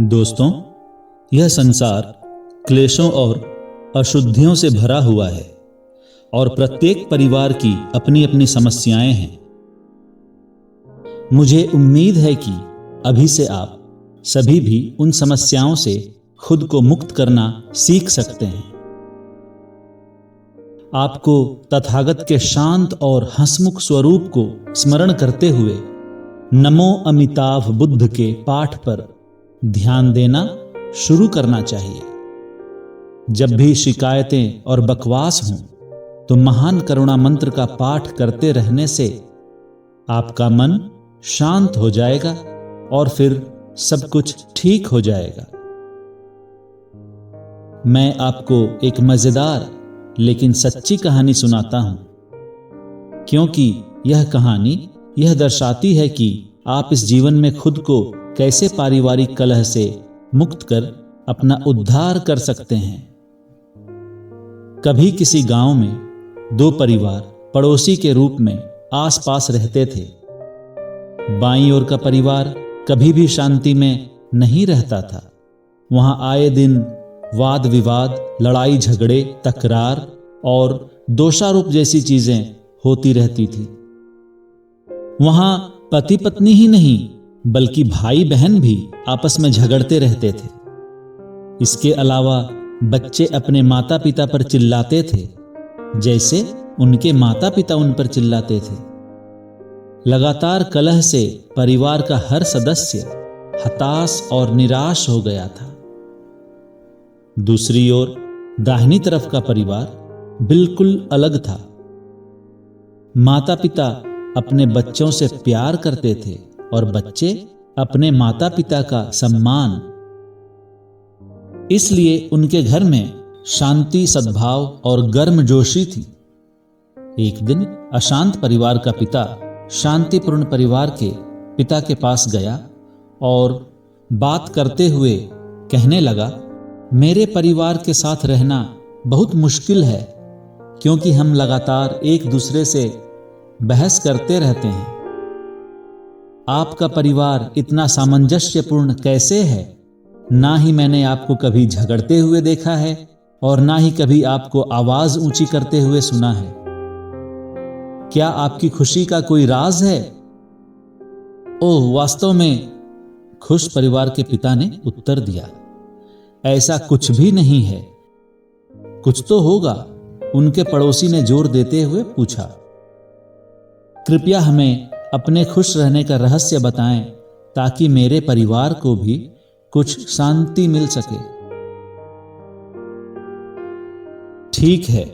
दोस्तों, यह संसार क्लेशों और अशुद्धियों से भरा हुआ है और प्रत्येक परिवार की अपनी अपनी समस्याएं हैं। मुझे उम्मीद है कि अभी से आप सभी भी उन समस्याओं से खुद को मुक्त करना सीख सकते हैं। आपको तथागत के शांत और हंसमुख स्वरूप को स्मरण करते हुए नमो अमिताभ बुद्ध के पाठ पर ध्यान देना शुरू करना चाहिए। जब भी शिकायतें और बकवास हों तो महान करुणा मंत्र का पाठ करते रहने से आपका मन शांत हो जाएगा और फिर सब कुछ ठीक हो जाएगा। मैं आपको एक मजेदार लेकिन सच्ची कहानी सुनाता हूं, क्योंकि यह कहानी यह दर्शाती है कि आप इस जीवन में खुद को कैसे पारिवारिक कलह से मुक्त कर अपना उद्धार कर सकते हैं। कभी किसी गांव में दो परिवार पड़ोसी के रूप में आसपास रहते थे। बाईं ओर का परिवार कभी भी शांति में नहीं रहता था। वहां आए दिन वाद विवाद, लड़ाई झगड़े, तकरार और दोषारोप जैसी चीजें होती रहती थी। वहां पति पत्नी ही नहीं बल्कि भाई बहन भी आपस में झगड़ते रहते थे। इसके अलावा बच्चे अपने माता पिता पर चिल्लाते थे जैसे उनके माता पिता उन पर चिल्लाते थे। लगातार कलह से परिवार का हर सदस्य हताश और निराश हो गया था। दूसरी ओर दाहिनी तरफ का परिवार बिल्कुल अलग था। माता पिता अपने बच्चों से प्यार करते थे और बच्चे अपने माता पिता का सम्मान। इसलिए उनके घर में शांति, सद्भाव और गर्मजोशी थी। एक दिन अशांत परिवार का पिता शांतिपूर्ण परिवार के पिता के पास गया और बात करते हुए कहने लगा, मेरे परिवार के साथ रहना बहुत मुश्किल है, क्योंकि हम लगातार एक दूसरे से बहस करते रहते हैं। आपका परिवार इतना सामंजस्यपूर्ण कैसे है? ना ही मैंने आपको कभी झगड़ते हुए देखा है और ना ही कभी आपको आवाज ऊंची करते हुए सुना है। क्या आपकी खुशी का कोई राज है? ओह, वास्तव में खुश परिवार के पिता ने उत्तर दिया, ऐसा कुछ भी नहीं है। कुछ तो होगा, उनके पड़ोसी ने जोर देते हुए पूछा। कृपया हमें अपने खुश रहने का रहस्य बताएं ताकि मेरे परिवार को भी कुछ शांति मिल सके। ठीक है,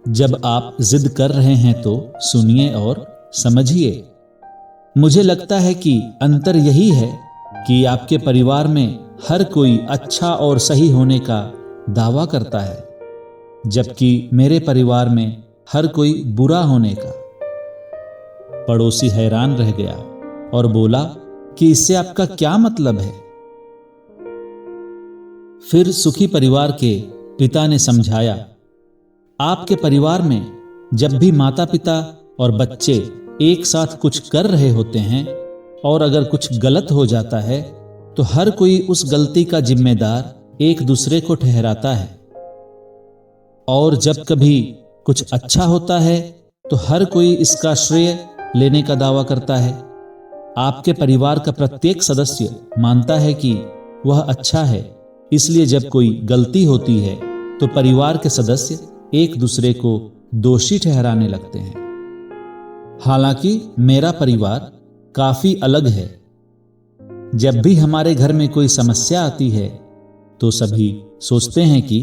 जब आप जिद कर रहे हैं तो सुनिए और समझिए। मुझे लगता है कि अंतर यही है कि आपके परिवार में हर कोई अच्छा और सही होने का दावा करता है, जबकि मेरे परिवार में हर कोई बुरा होने का। पड़ोसी हैरान रह गया और बोला कि इससे आपका क्या मतलब है? फिर सुखी परिवार के पिता ने समझाया, आपके परिवार में जब भी माता पिता और बच्चे एक साथ कुछ कर रहे होते हैं और अगर कुछ गलत हो जाता है तो हर कोई उस गलती का जिम्मेदार एक दूसरे को ठहराता है, और जब कभी कुछ अच्छा होता है तो हर कोई इसका श्रेय लेने का दावा करता है। आपके परिवार का प्रत्येक सदस्य मानता है कि वह अच्छा है, इसलिए जब कोई गलती होती है तो परिवार के सदस्य एक दूसरे को दोषी ठहराने लगते हैं। हालांकि मेरा परिवार काफी अलग है। जब भी हमारे घर में कोई समस्या आती है तो सभी सोचते हैं कि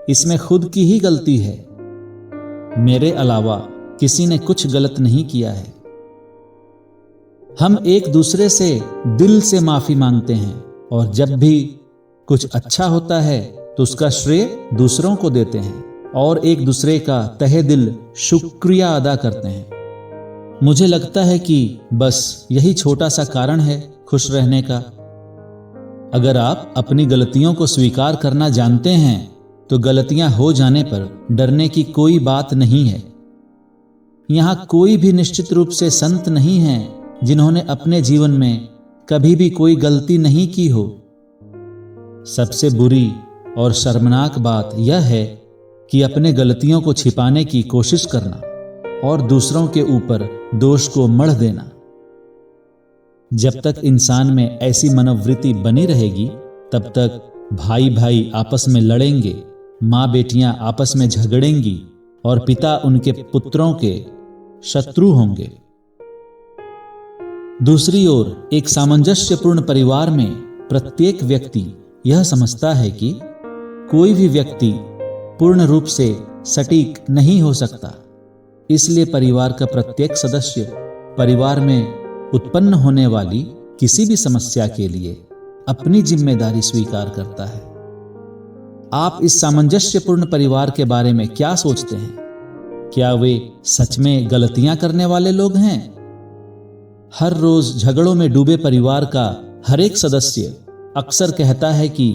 इसमें खुद की ही गलती है, मेरे अलावा किसी ने कुछ गलत नहीं किया है। हम एक दूसरे से दिल से माफी मांगते हैं और जब भी कुछ अच्छा होता है तो उसका श्रेय दूसरों को देते हैं और एक दूसरे का तहे दिल शुक्रिया अदा करते हैं। मुझे लगता है कि बस यही छोटा सा कारण है खुश रहने का। अगर आप अपनी गलतियों को स्वीकार करना जानते हैं तो गलतियां हो जाने पर डरने की कोई बात नहीं है। यहां कोई भी निश्चित रूप से संत नहीं है जिन्होंने अपने जीवन में कभी भी कोई गलती नहीं की हो। सबसे बुरी और शर्मनाक बात यह है कि अपने गलतियों को छिपाने की कोशिश करना और दूसरों के ऊपर दोष को मढ़ देना। जब तक इंसान में ऐसी मनोवृत्ति बनी रहेगी, तब तक भाई भाई आपस में लड़ेंगे, माँ बेटियां आपस में झगड़ेंगी और पिता उनके पुत्रों के शत्रु होंगे। दूसरी ओर एक सामंजस्यपूर्ण परिवार में प्रत्येक व्यक्ति यह समझता है कि कोई भी व्यक्ति पूर्ण रूप से सटीक नहीं हो सकता, इसलिए परिवार का प्रत्येक सदस्य परिवार में उत्पन्न होने वाली किसी भी समस्या के लिए अपनी जिम्मेदारी स्वीकार करता है। आप इस सामंजस्यपूर्ण परिवार के बारे में क्या सोचते हैं? क्या वे सच में गलतियां करने वाले लोग हैं? हर रोज झगड़ों में डूबे परिवार का हर एक सदस्य अक्सर कहता है कि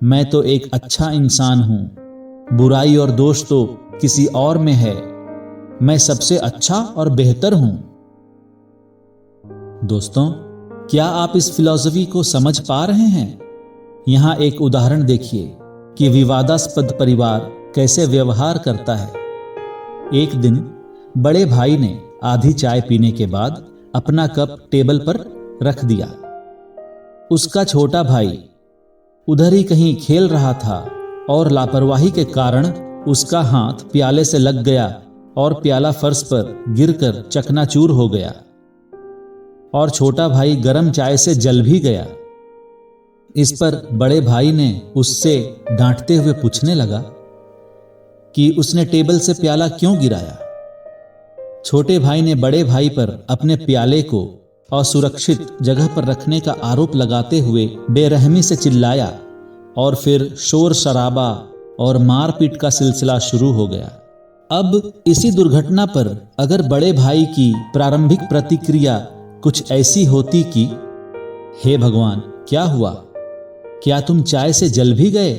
मैं तो एक अच्छा इंसान हूं, बुराई और दोष तो किसी और में है, मैं सबसे अच्छा और बेहतर हूं। दोस्तों, क्या आप इस फिलॉसफी को समझ पा रहे हैं? यहां एक उदाहरण देखिए कि विवादास्पद परिवार कैसे व्यवहार करता है। एक दिन बड़े भाई ने आधी चाय पीने के बाद अपना कप टेबल पर रख दिया। उसका छोटा भाई उधर ही कहीं खेल रहा था और लापरवाही के कारण उसका हाथ प्याले से लग गया और प्याला फर्श पर गिरकर चकनाचूर हो गया और छोटा भाई गर्म चाय से जल भी गया। इस पर बड़े भाई ने उससे डांटते हुए पूछने लगा कि उसने टेबल से प्याला क्यों गिराया। छोटे भाई ने बड़े भाई पर अपने प्याले को असुरक्षित जगह पर रखने का आरोप लगाते हुए बेरहमी से चिल्लाया और फिर शोर शराबा और मारपीट का सिलसिला शुरू हो गया। अब इसी दुर्घटना पर अगर बड़े भाई की प्रारंभिक प्रतिक्रिया कुछ ऐसी होती कि हे भगवान, क्या हुआ? क्या तुम चाय से जल भी गए?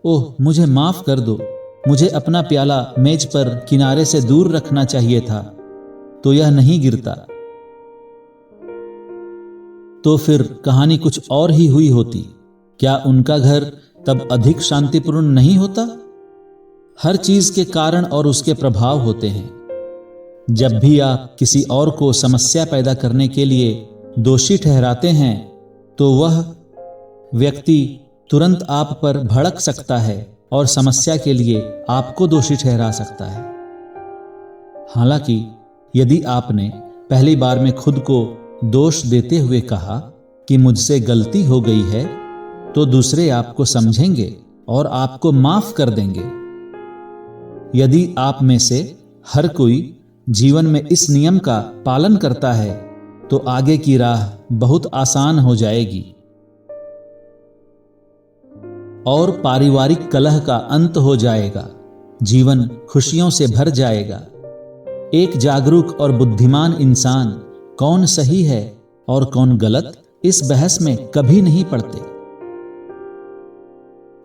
ओह, मुझे माफ कर दो, मुझे अपना प्याला मेज पर किनारे से दूर रखना चाहिए था, तो यह नहीं गिरता। तो फिर कहानी कुछ और ही हुई होती। क्या उनका घर तब अधिक शांतिपूर्ण नहीं होता? हर चीज के कारण और उसके प्रभाव होते हैं। जब भी आप किसी और को समस्या पैदा करने के लिए दोषी ठहराते हैं, तो वह व्यक्ति तुरंत आप पर भड़क सकता है और समस्या के लिए आपको दोषी ठहरा सकता है। हालांकि यदि आपने पहली बार में खुद को दोष देते हुए कहा कि मुझसे गलती हो गई है, तो दूसरे आपको समझेंगे और आपको माफ कर देंगे। यदि आप में से हर कोई जीवन में इस नियम का पालन करता है, तो आगे की राह बहुत आसान हो जाएगी और पारिवारिक कलह का अंत हो जाएगा। जीवन खुशियों से भर जाएगा। एक जागरूक और बुद्धिमान इंसान कौन सही है और कौन गलत, इस बहस में कभी नहीं पड़ते।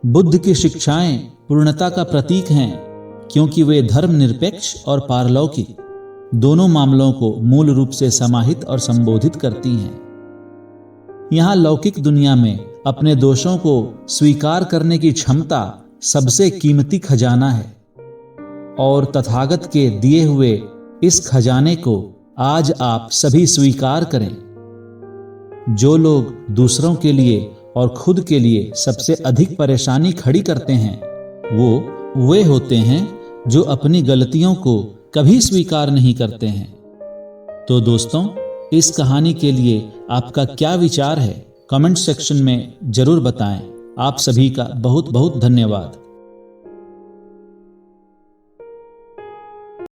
बुद्ध की शिक्षाएं पूर्णता का प्रतीक हैं, क्योंकि वे धर्मनिरपेक्ष और पारलौकिक दोनों मामलों को मूल रूप से समाहित और संबोधित करती हैं। यहां लौकिक दुनिया में अपने दोषों को स्वीकार करने की क्षमता सबसे कीमती खजाना है, और तथागत के दिए हुए इस खजाने को आज आप सभी स्वीकार करें। जो लोग दूसरों के लिए और खुद के लिए सबसे अधिक परेशानी खड़ी करते हैं, वो वे होते हैं जो अपनी गलतियों को कभी स्वीकार नहीं करते हैं। तो दोस्तों, इस कहानी के लिए आपका क्या विचार है? कमेंट सेक्शन में जरूर बताएं। आप सभी का बहुत बहुत धन्यवाद।